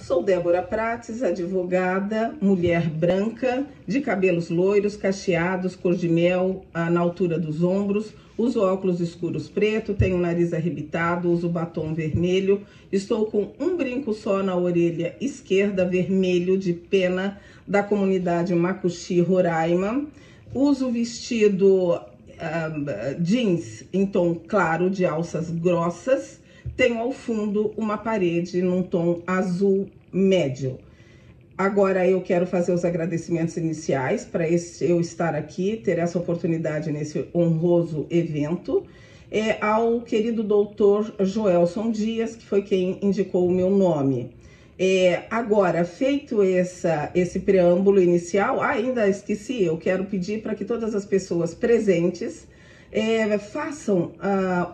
Sou Débora Prates, advogada, mulher branca, de cabelos loiros, cacheados, cor de mel, na altura dos ombros, uso óculos escuros preto, tenho o nariz arrebitado, uso batom vermelho, estou com um brinco só na orelha esquerda, vermelho, de pena, da comunidade Macuxi, Roraima, uso vestido jeans em tom claro, de alças grossas, tenho ao fundo uma parede num tom azul médio. Agora eu quero fazer os agradecimentos iniciais para eu estar aqui, ter essa oportunidade nesse honroso evento, ao querido doutor Joelson Dias, que foi quem indicou o meu nome. Agora, feito esse preâmbulo inicial, ainda esqueci, eu quero pedir para que todas as pessoas presentes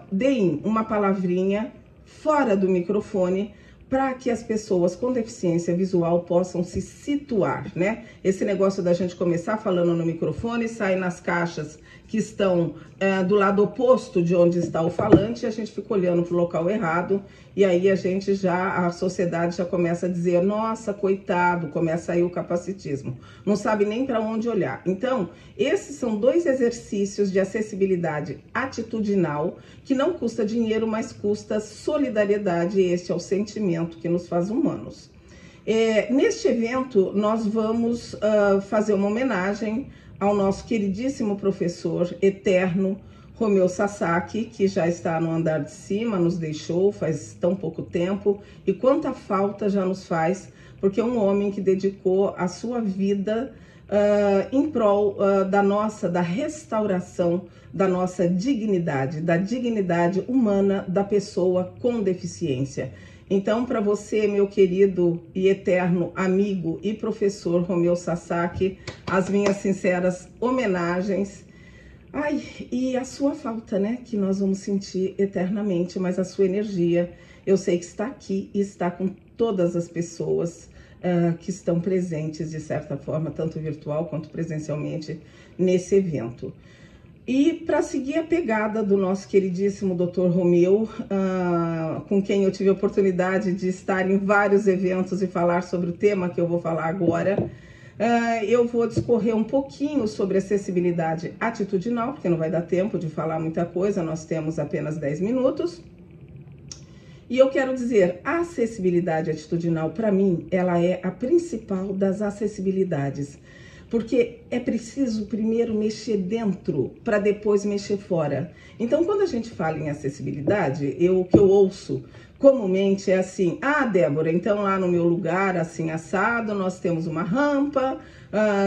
deem uma palavrinha fora do microfone, para que as pessoas com deficiência visual possam se situar, né? Esse negócio da gente começar falando no microfone, sair nas caixas que estão do lado oposto de onde está o falante, e a gente fica olhando para o local errado, e aí a sociedade já começa a dizer, nossa, coitado, começa aí o capacitismo, não sabe nem para onde olhar. Então, esses são dois exercícios de acessibilidade atitudinal, que não custa dinheiro, mas custa solidariedade, e este é o sentimento que nos faz humanos. Neste evento, nós vamos fazer uma homenagem ao nosso queridíssimo professor eterno, Romeu Sasaki, que já está no andar de cima, nos deixou faz tão pouco tempo, e quanta falta já nos faz, porque é um homem que dedicou a sua vida em prol da restauração da nossa dignidade, da dignidade humana da pessoa com deficiência. Então, para você, meu querido e eterno amigo e professor Romeu Sasaki, as minhas sinceras homenagens. Ai, e a sua falta, né, que nós vamos sentir eternamente, mas a sua energia, eu sei que está aqui e está com todas as pessoas que estão presentes, de certa forma, tanto virtual quanto presencialmente, nesse evento. E para seguir a pegada do nosso queridíssimo Dr. Romeu, com quem eu tive a oportunidade de estar em vários eventos e falar sobre o tema que eu vou falar agora, eu vou discorrer um pouquinho sobre acessibilidade atitudinal, porque não vai dar tempo de falar muita coisa, nós temos apenas 10 minutos. E eu quero dizer, a acessibilidade atitudinal, para mim, ela é a principal das acessibilidades. Porque é preciso primeiro mexer dentro para depois mexer fora. Então, quando a gente fala em acessibilidade, o que eu ouço comumente é assim, Débora, então lá no meu lugar, assim, assado, nós temos uma rampa,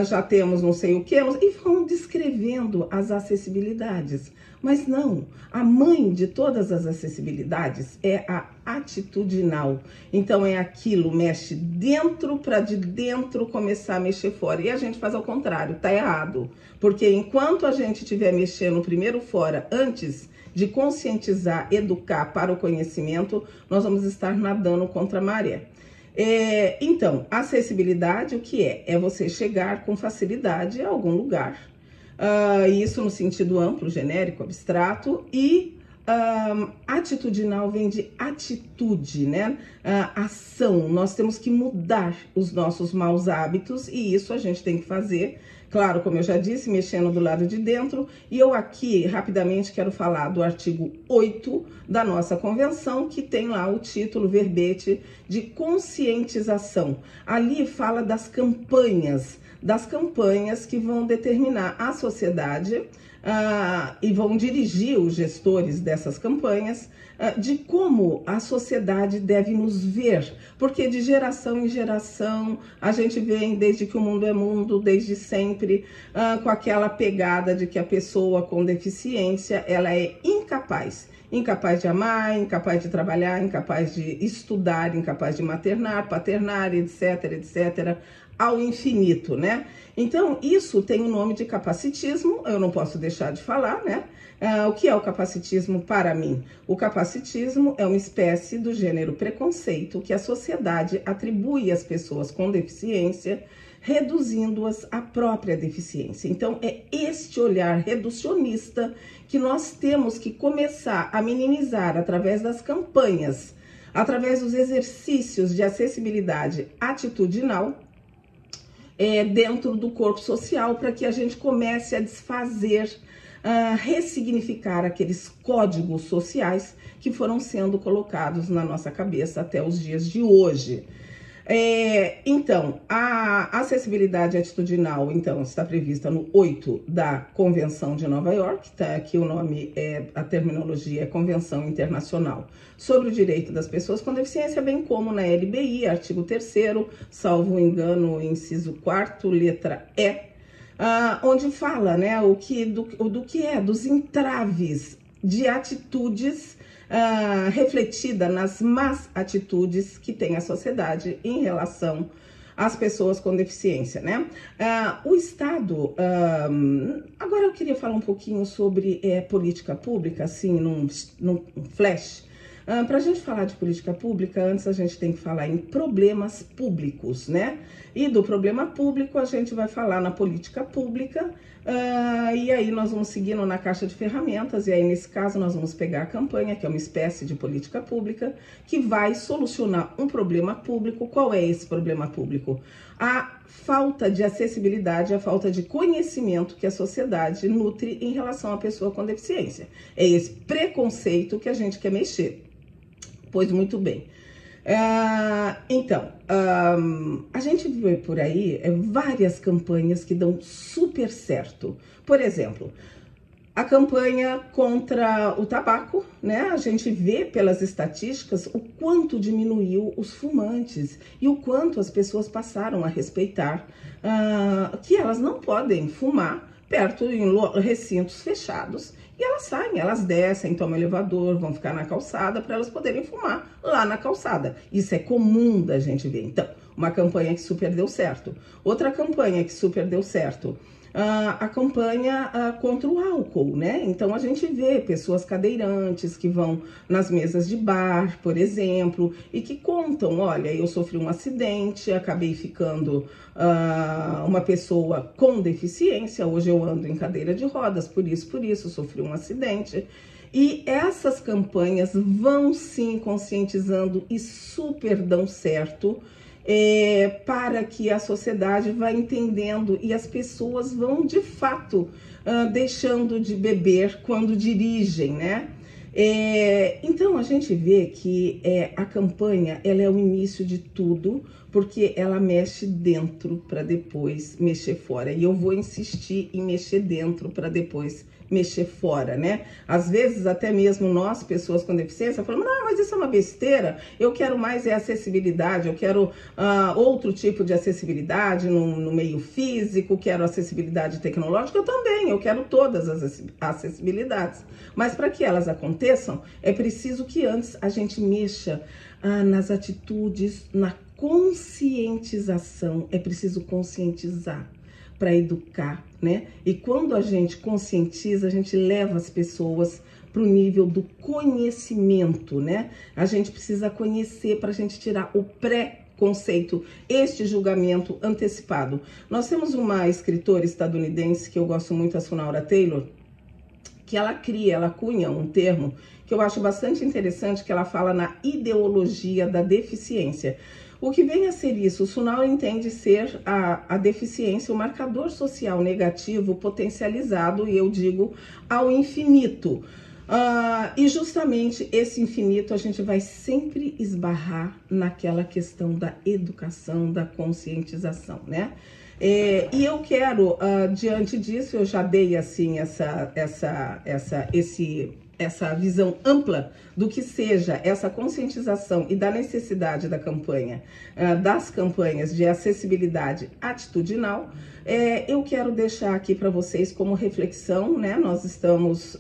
já temos não sei o que, e vão descrevendo as acessibilidades. Mas não, a mãe de todas as acessibilidades é a atitudinal. Então é aquilo, mexe dentro para de dentro começar a mexer fora. E a gente faz ao contrário, tá errado. Porque enquanto a gente estiver mexendo primeiro fora, antes de conscientizar, educar para o conhecimento, nós vamos estar nadando contra a maré. Então, acessibilidade, o que é? É você chegar com facilidade a algum lugar. Isso no sentido amplo, genérico, abstrato, e atitudinal vem de atitude, né? Ação. Nós temos que mudar os nossos maus hábitos, e isso a gente tem que fazer, claro, como eu já disse, mexendo do lado de dentro. E eu aqui, rapidamente, quero falar do artigo 8 da nossa convenção, que tem lá o título verbete de conscientização. Ali fala das campanhas que vão determinar a sociedade e vão dirigir os gestores dessas campanhas de como a sociedade deve nos ver, porque de geração em geração a gente vem, desde que o mundo é mundo, desde sempre, com aquela pegada de que a pessoa com deficiência, ela é incapaz de amar, incapaz de trabalhar, incapaz de estudar, incapaz de maternar, paternar, etc, etc, ao infinito, né? Então, isso tem o nome de capacitismo, eu não posso deixar de falar, né? O que é o capacitismo para mim? O capacitismo é uma espécie do gênero preconceito que a sociedade atribui às pessoas com deficiência, reduzindo-as à própria deficiência. Então, é este olhar reducionista que nós temos que começar a minimizar através das campanhas através dos exercícios de acessibilidade atitudinal dentro do corpo social, para que a gente comece a desfazer, ressignificar aqueles códigos sociais que foram sendo colocados na nossa cabeça até os dias de hoje. Então, a acessibilidade atitudinal, então, está prevista no 8 da Convenção de Nova York, tá? Aqui o nome, a terminologia é Convenção Internacional sobre o Direito das Pessoas com Deficiência, bem como na LBI, artigo 3º, salvo engano, inciso 4º, letra E, onde fala, né, dos entraves de atitudes refletida nas más atitudes que tem a sociedade em relação às pessoas com deficiência, né? O Estado, agora eu queria falar um pouquinho sobre política pública, assim, num flash. Para a gente falar de política pública, antes a gente tem que falar em problemas públicos, né? E do problema público a gente vai falar na política pública, e aí nós vamos seguindo na caixa de ferramentas, e aí nesse caso nós vamos pegar a campanha, que é uma espécie de política pública, que vai solucionar um problema público. Qual é esse problema público? A falta de acessibilidade, a falta de conhecimento que a sociedade nutre em relação à pessoa com deficiência. É esse preconceito que a gente quer mexer. Pois muito bem. Então, a gente vê por aí várias campanhas que dão super certo. Por exemplo, a campanha contra o tabaco, né? A gente vê pelas estatísticas o quanto diminuiu os fumantes e o quanto as pessoas passaram a respeitar que elas não podem fumar perto em recintos fechados. E elas saem, elas descem, tomam elevador, vão ficar na calçada para elas poderem fumar lá na calçada. Isso é comum da gente ver. Então, uma campanha que super deu certo. Outra campanha que super deu certo, a campanha contra o álcool, né? Então a gente vê pessoas cadeirantes que vão nas mesas de bar, por exemplo, e que contam, olha, eu sofri um acidente, acabei ficando uma pessoa com deficiência, hoje eu ando em cadeira de rodas, por isso, sofri um acidente. E essas campanhas vão sim conscientizando e super dão certo, para que a sociedade vá entendendo e as pessoas vão de fato deixando de beber quando dirigem, né? Então a gente vê que a campanha ela é o início de tudo, porque ela mexe dentro para depois mexer fora. E eu vou insistir em mexer dentro para depois mexer fora, né? Às vezes até mesmo nós, pessoas com deficiência, falamos, não, mas isso é uma besteira, eu quero mais acessibilidade, eu quero outro tipo de acessibilidade no meio físico, quero acessibilidade tecnológica, eu quero todas as acessibilidades. Mas para que elas aconteçam, é preciso que antes a gente mexa nas atitudes, na conscientização, é preciso conscientizar para educar, né? E quando a gente conscientiza, a gente leva as pessoas para o nível do conhecimento, né? A gente precisa conhecer para a gente tirar o pré-conceito, este julgamento antecipado. Nós temos uma escritora estadunidense que eu gosto muito, a Sunaura Taylor, que ela cunha um termo que eu acho bastante interessante, que ela fala na ideologia da deficiência. O que vem a ser isso? O Sunaura entende ser a deficiência, o marcador social negativo potencializado, e eu digo, ao infinito. E justamente esse infinito a gente vai sempre esbarrar naquela questão da educação, da conscientização, né? E eu quero, diante disso, eu já dei assim essa visão ampla do que seja essa conscientização e da necessidade da campanha, das campanhas de acessibilidade atitudinal. Eu quero deixar aqui para vocês como reflexão, né? Nós estamos,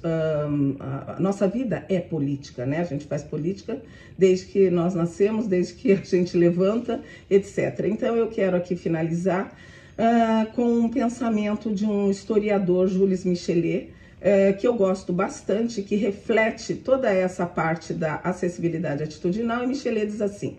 nossa vida é política, né? A gente faz política desde que nós nascemos, desde que a gente levanta, etc. Então eu quero aqui finalizar com um pensamento de um historiador, Jules Michelet, que eu gosto bastante, que reflete toda essa parte da acessibilidade atitudinal, e Michelet diz assim,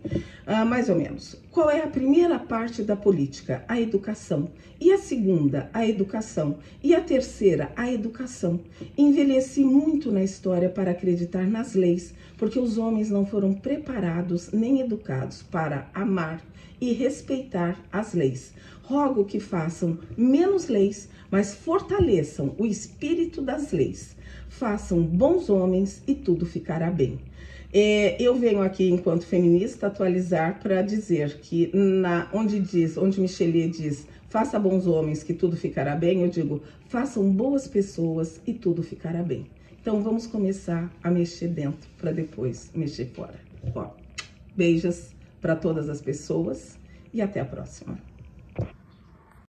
mais ou menos, Qual é a primeira parte da política? A educação. E a segunda? A educação. E a terceira? A educação. Envelheci muito na história para acreditar nas leis, porque os homens não foram preparados nem educados para amar e respeitar as leis. Rogo que façam menos leis, mas fortaleçam o espírito das leis. Façam bons homens e tudo ficará bem. Eu venho aqui, enquanto feminista, atualizar para dizer que onde Michelet diz, faça bons homens que tudo ficará bem, eu digo, façam boas pessoas e tudo ficará bem. Então vamos começar a mexer dentro para depois mexer fora. Ó, beijos para todas as pessoas e até a próxima.